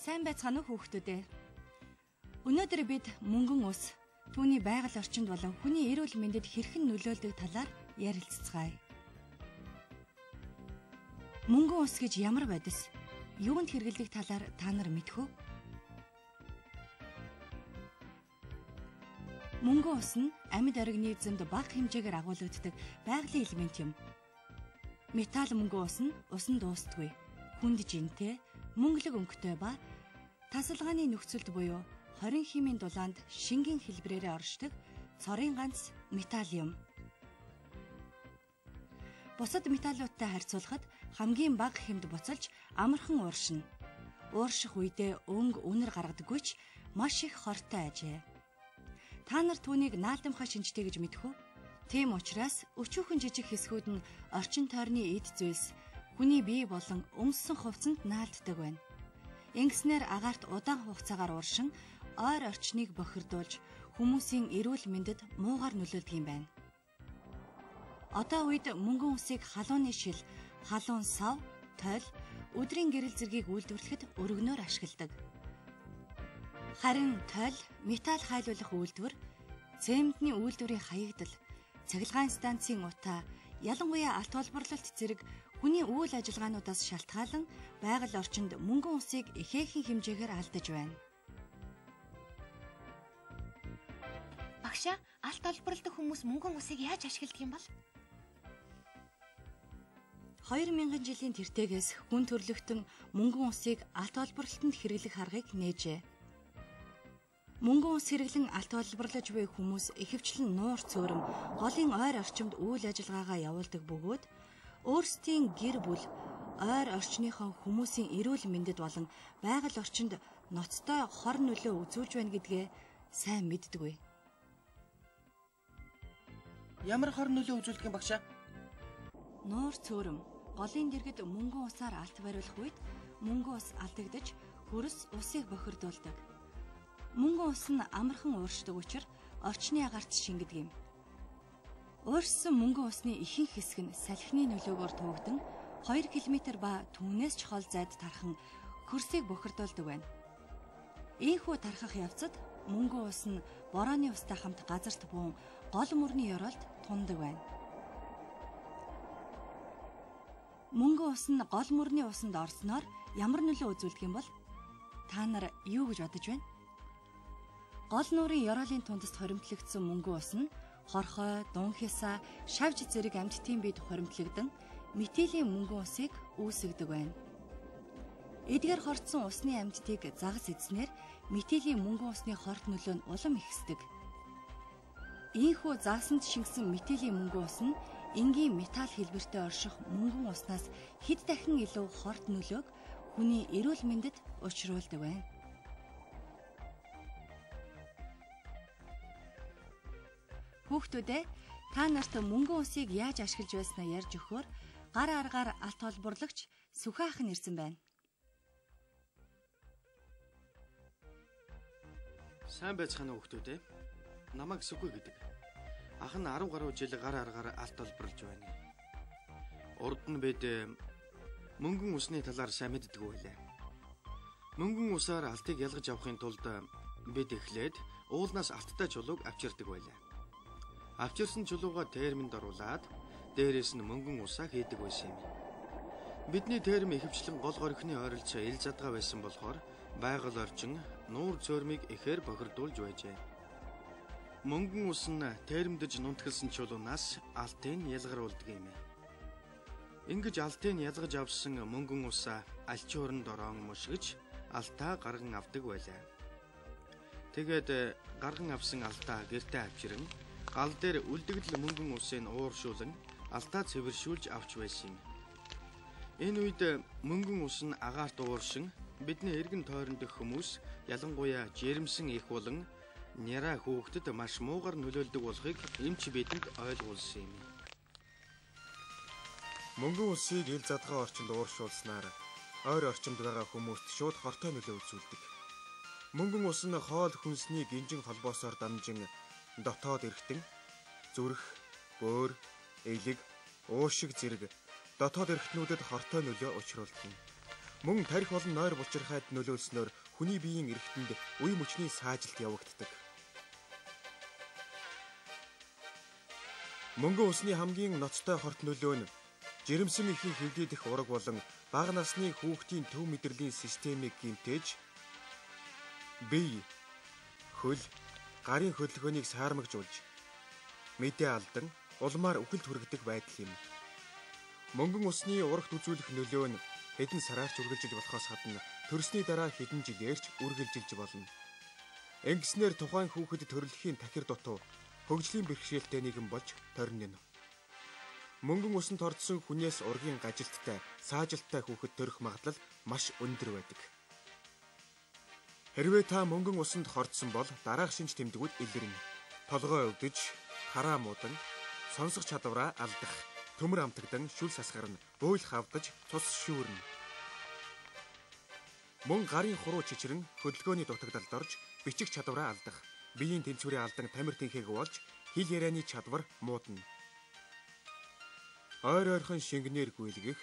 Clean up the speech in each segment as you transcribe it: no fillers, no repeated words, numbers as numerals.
Сайн байцгаана уу хүүхдүүдээ. Өнөөдөр бид мөнгөн ус, түүний байгаль орчинд болон хүний эрүүл мэндэд хэрхэн нөлөөлдөг талаар ярилццгаая. Мөнгөн ус гэж ямар бодис? Юунд хэрэглэдэг талаар та нар мэдэх үү? Мөнгөн ус нь амьд организмд бага хэмжээгээр агуулгаддаг байгалийн элемент юм. Металл мөнгөн ус нь усан дуустдаггүй. Хүнд жинтэй, мөнгөлөг өнгөтэй ба тасалгааны нөхцөлд буюу 20 химийн дулаанд шингийн хэлбэрээр оршдог цорын ганц металл юм. Бусад металлуудтай харьцуулахад хамгийн бага хэмд буцалж амархан ууршина. Уурших үедээ өнг үнэр гаргадаггүй ч маш их хортой ажээ. Та нар түүнийг наалдамхай шинжтэй гэж мэдэх үү? Тийм учраас өчүүхэн жижиг хэсгүүд нь орчин тойрны эд зүйлс хүний бие болон өмссөн хувцсанд наалддаг байна. Ингэснээр агаарт удаан хугацаагаар ууршин ойр орчныг бохирдуулж хүмүүсийн эрүүл мэндэд муугар нөлөөлдөг юм байна. Одоо үед мөнгөн усыг халууны шил, халуун сав, тойл, өдрийн гэрэл зэргийг үйлдвэрлэхэд өргөнөөр ашигладаг. Харин тойл, металл хайлуулах үйлдвэр, цементний үйлдвэрийн хаягдал, цахилгаан станцын утаа, ялангуяа алт холборлолт зэрэг хүний үйл ажиллагаануудаас шалтгаалan байгаль орчинд мөнгөн усыг ихээхэн хэмжээгээр алдаж байна. Багшаа, алт холборлолт хүмүүс мөнгөн усыг яаж ашигладаг юм бол? 2000 жилийн тэртегээс хүн төрлөختөн мөнгөн усыг алт холборлолтод хэрэглэх аргыг нээжээ. Мөнгөн ус хэрэглэн алт холборлож буй хүмүүс ихэвчлэн нуур цөөрөм, голын ойр орчимд үйл ажиллагаагаа явуулдаг бөгөөд өөрсдийн гэр бүл, ойр орчныхоо хүмүүсийн эрүүл мэндэд болон байгаль орчинд ноцтой хор нөлөө үзүүлж байна гэдгээ сайн мэддэггүй. Ямар хор нөлөө үзүүлдэг юм багшаа? Нуур цөөрөм, голын дэргэд мөнгөн усаар алт бариулах үед мөнгөн ус алдагдаж хөрс усыг бохирдуулдаг. Мөнгөн ус нь амархан ууршдаг учраас орчны агаарт шингэдэг юм. Ууршсан мөнгөн усны ихэнх хэсэг нь салхины нөлөөгөөр туугдан 2 км ба түүнээс ч хол зайд тархан хөрсийг бохирдуулдаг байна. Ийхүү тархах явцад мөнгөн ус нь борооны устай хамт газарт буун гол мөрний ёроолд тундаг байна. Мөнгөн ус нь гол мөрний усанд орсноор ямар нөлөө үзүүлдэг юм бол? Та нар юу гэж бодож байна? Гол нуурын ёроолын тундас хоримтлагдсан мөнгөн ус нь хорхой, дунхисаа, шавж зэрэг амьтдын биед хоримтлагдан метилийн мөнгөн усыг үүсгэдэг байна. Эдгээр хорцсон усны амьтдыг загас эзнээр метилийн мөнгөн усны хорт нөлөө нь улам ихсдэг. Ийхүү загасанд шингэсэн метилийн мөнгөн ус нь энгийн металл хэлбэртэй орших мөнгөн уснаас хэд дахин илүү хорт нөлөөг хүний эрүүл мэндэд учруулдаг байна. Хүүхдүүдээ, та нарт мөнгөн усыг яаж ашиглаж байснаа ярьж өгөхөөр гар аргаар алт холборлагч Сүхэ ах нь ирсэн байна. Сайн байцгаана уу хүүхдүүдээ. Намайг Сүхэ гэдэг. Ах нь 10 гаруй жил гар аргаар алт холборлож байна. Урд нь бид мөнгөн усны талаар сайн мэддэг байлаа. Мөнгөн усаар алтыг ялгаж авахын тулд бид эхлээд уулнаас алттай чулууг авчирдаг байлаа. Авчирсан чулууга терминд оруулаад дээрээс нь мөнгөн усаа хийдэг байсан юм. Бидний терм ихэвчлэн гол горхины ойролцоо ил задгаа байсан болохоор байгаль орчин нуур цөөрмийг ихээр бохирдуулж байжээ. Мөнгөн ус нь термдэж нунтгалсан чулуунаас алтыг ялгаруулдаг юм. Ингэж алтыг ялгаж авсан мөнгөн усаа альчин хуранд ороон мушгиж алтаа гарган авдаг байлаа. Тэгээд гарган авсан алтаа гэртээ авчирэн гал дээр үлдэгдэл мөнгөн усыг ууршуулан алтаа цэвэршүүлж авч байсан юм. Энэ үед мөнгөн ус нь агаарт ууршин бидний эргэн тойронд дэх хүмүүс, ялангуяа жирэмсэн их болон няра хүүхдэд маш муугар нөлөөлдөг болохыг эмч бидэнд ойлгуулсан юм. Мөнгөн усыг ил задгаа орчинд ууршуулснаар ойр орчимд байгаа хүмүүст шууд хортой нөлөө үзүүлдэг. Мөнгөн ус нь хоол хүнсний гинжин холбоосоор дамжин дотоод эргэтэн, зүрх, бөөр, элэг, уушиг зэрэг дотоод эрхтнүүдэд хортой нөлөө учруулдаг. Мөн тарих болон нойр булчирхайд нөлөөлснөөр хүний биеийн эрхтэнд үе мөчний саажилт явагддаг. Мөнгөн усны хамгийн ноцтой хорт нөлөө нь жирэмсэн эхийн хэвлийдэх ураг болон бага насны хүүхдийн төв мэдрэлийн системийг гэмтээж бие, хөл, гарын хөдөлгөөнийг саармагжуулж мэдээ алдан улмаар үхэлд хүргэдэг байдал юм. Мөнгөн усны урагт үзүүлэх нөлөө нь хэдэн сараарч үргэлжилж болохоос гадна төрсний дараа хэдэн жилээрч үргэлжилж болно. Ингэснээр тухайн хүүхэд төрөлхийн тахир дутуу хөгжлийн бэрхшээлтэй нэгэн болж торинно. Мөнгөн усанд ордсон хүнээс ургийн гажилттай, саажилттай хүүхэд төрөх магадлал маш өндөр байдаг. Хэрвээ та мөнгөн усанд хордсон бол дараах шинж тэмдгүүд илэрнэ. Толгой өвдөж, хараа муудан, сонсох чадвараа алдах, төмөр амтагдан шүл сасгарна, буйл хавдаж, цус шүүрнэ. Мөн гарын хуруу чичрэн хөдөлгөөний дутагдалд орж, бичих чадвараа алдах, биеийн тэнцвэрийн алдан тамир тэнхэг болж, хэл ярианы чадвар муудна. Ойр ойрхон шингэнээр гүйлгэх,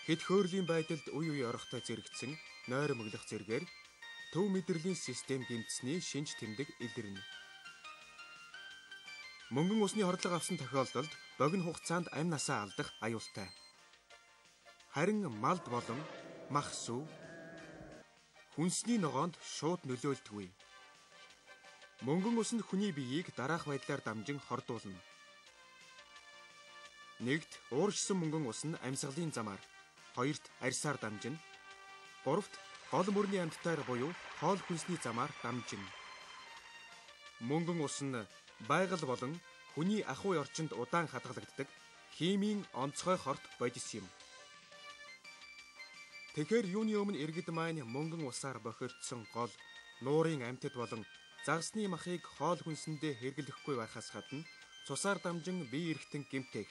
хэд хөөрлийн байдалд үе үе орохтой зэрэгцэн, нойр мөглөх зэргээр төв мэдрэлийн систем гэмтсэний шинж тэмдэг илэрнэ. Мөнгөн усны хордлого авсан тохиолдолд богино хугацаанд амь насаа алдах аюултай. Харин малд болон мах сүв хүнсний ногоонд шууд нөлөөлдөггүй. Мөнгөн ус нь хүний биеийг дараах байдлаар дамжин хордуулна. 1-т ууршсан мөнгөн ус нь амьсгалын замаар, 2-т арьсаар дамжина, 3-т гол мөрний амьтдаар буюу хоол хүнсний замаар дамжина. Мөнгөн ус нь байгаль болон хүний ахуй орчинд удаан хадгалагддаг химийн онцгой хорт бодис юм. Тэгэхээр юуны өмнө иргэд маань мөнгөн усаар бохирдсон гол, нуурын амьтад болон загасны махыг хоол хүнсэндээ хэрэглэхгүй байхаас гадна цусаар дамжин бие эрхтэн гэмтэх,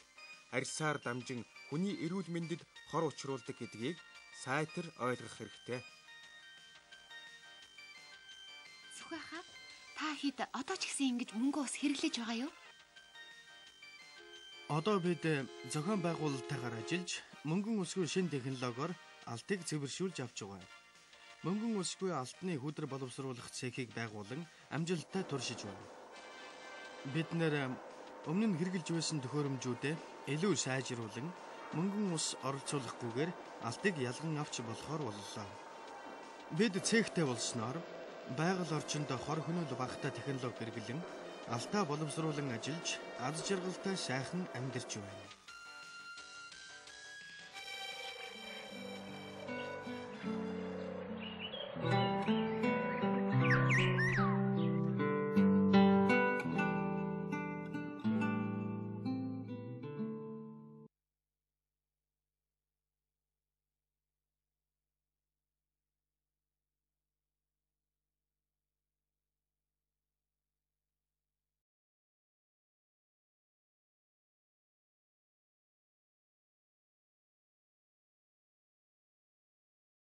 арьсаар дамжин хүний эрүүл мэндэд хор учруулдаг гэдгийг сайтар ойлгох хэрэгтэй. Сүхэ хаа, та хэд одоо ч гэсэн ингэж мөнгөн ус хэрэглэж байгаа юу? Одоо бид зохион байгуулалтаагаар ажиллаж мөнгөн усгүй шинэ технологиор алтыг цэвэршүүлж авч байгаа. Мөнгөн усгүй алтны хүдэр боловсруулах цехийг байгуулан амжилттай туршиж байна. Бид нэр өмнө нь хэрэгжилж байсан төхөөрөмжүүдэд илүү сайжруулан мөнгөн ус оролцуулахгүйгээр алтыг ялган авч болохоор боллоо. Бид цехтэй болсноор байгаль орчинд хор хөнөөл багтаа технологи хэрэглэн алтаа боловсруулан ажиллаж аз жаргалтай сайхан амьдарч байна.